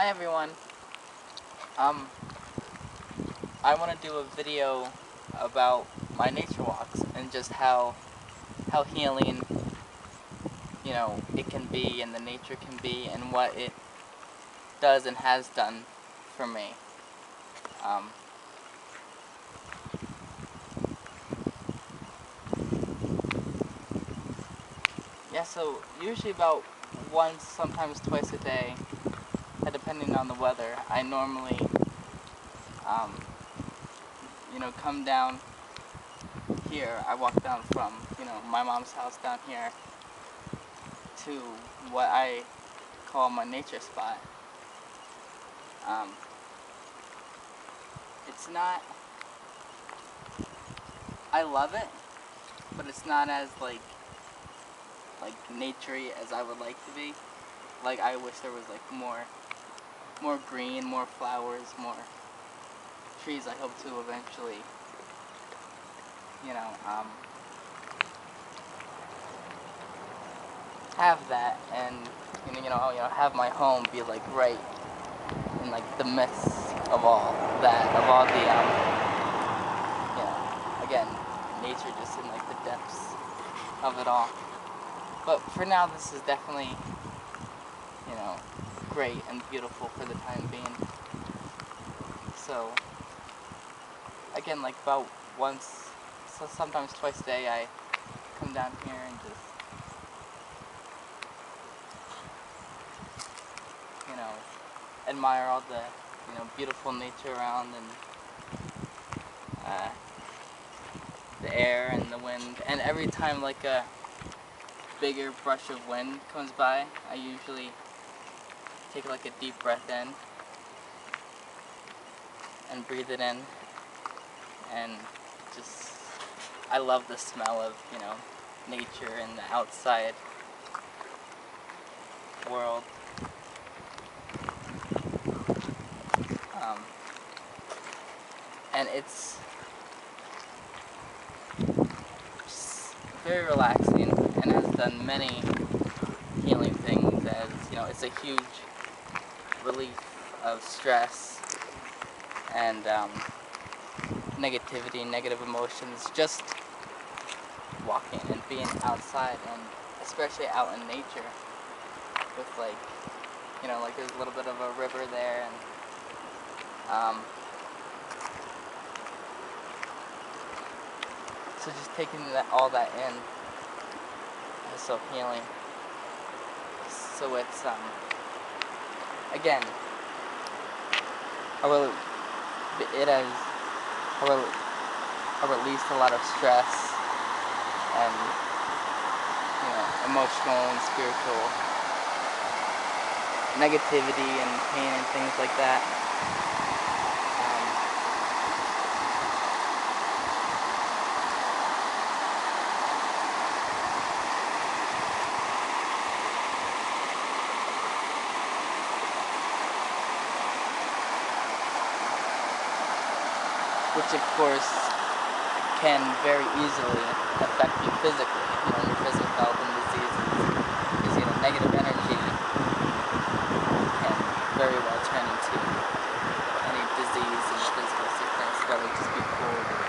Hi everyone. Um, I want to do a video about my nature walks and just how healing, it can be and the nature can be and what it does and has done for me. Um, yeah, so usually about once, sometimes twice a day, depending on the weather, I normally, um, come down here. I walk down from, my mom's house down here to what I call my nature spot. Um, it's not, I love it, but it's not as like naturey as I would like to be. Like I wish there was like more green, more flowers, more trees. I hope to eventually, you know, um, have that and have my home be like right in like the midst of all that, of all the again, nature just in like the depths of it all. But for now, this is definitely, great and beautiful for the time being. So, again, like about once, so sometimes twice a day, I come down here and just, you know, admire all the, beautiful nature around and the air and the wind. And every time like a bigger brush of wind comes by, I usually take like a deep breath in and breathe it in, and just I love the smell of nature and the outside world. And it's just very relaxing and has done many healing things, as it's a huge relief of stress and negativity, negative emotions, just walking and being outside, and especially out in nature with like there's a little bit of a river there, and so just taking all that in is so healing. So it's again, it has released a lot of stress and emotional and spiritual negativity and pain and things like that. Which of course can very easily affect you physically, your physical health and diseases, because negative energy can very well turn into any disease and physical sickness, whether it just be cold or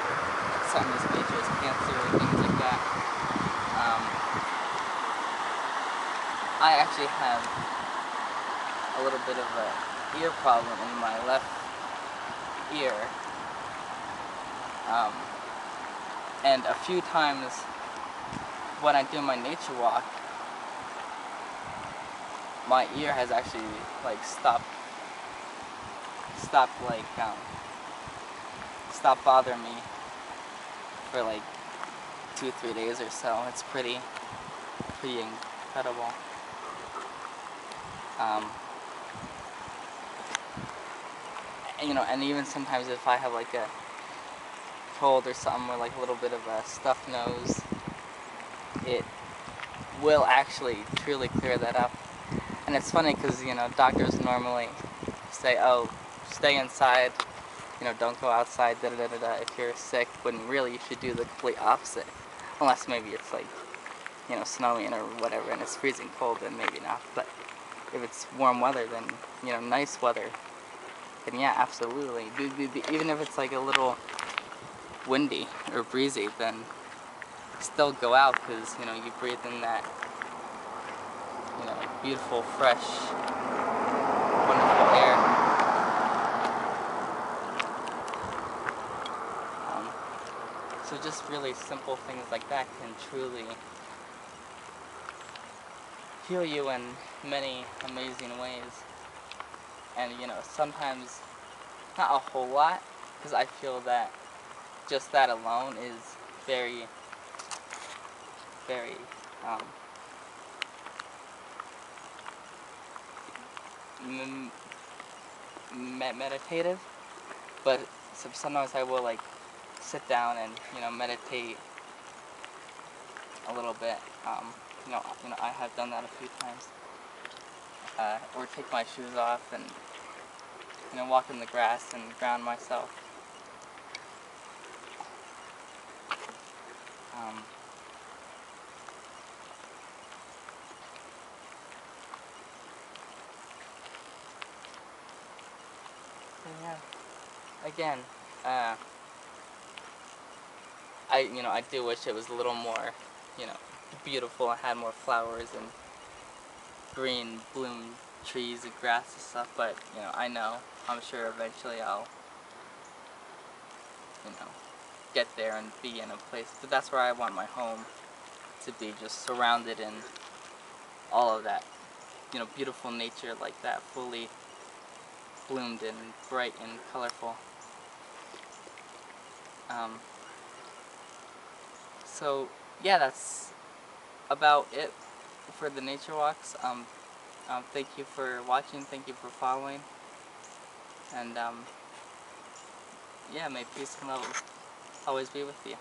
something as major as cancer or things like that. I actually have a little bit of an ear problem in my left ear. And a few times when I do my nature walk, my ear has actually stopped bothering me for like 2-3 days or so. It's pretty incredible. And even sometimes if I have like a cold or something, or like a little bit of a stuffed nose, it will actually truly clear that up. And it's funny because doctors normally say, oh, stay inside, don't go outside, da da da da, if you're sick, when really you should do the complete opposite, unless maybe it's like snowing or whatever and it's freezing cold, then maybe not. But if it's warm weather, then, you know, nice weather, then yeah, absolutely. Even if it's like a little windy or breezy, then still go out, because, you know, you breathe in that, you know, beautiful, fresh, wonderful air. So just really simple things like that can truly heal you in many amazing ways. And, you know, sometimes not a whole lot, because I feel that just that alone is very, very meditative. But sometimes I will, like, sit down and, you know, meditate a little bit. You know, I have done that a few times. Or take my shoes off and, you know, walk in the grass and ground myself. Yeah. Again, I do wish it was a little more, you know, beautiful. I had more flowers and green, bloom trees and grass and stuff. But, you know, I'm sure eventually I'll, you know, get there and be in a place. But that's where I want my home to be, just surrounded in all of that, you know, beautiful nature like that, fully bloomed and bright and colorful. So yeah, that's about it for the nature walks. Thank you for watching. Thank you for following. And yeah, may peace and love always be with you.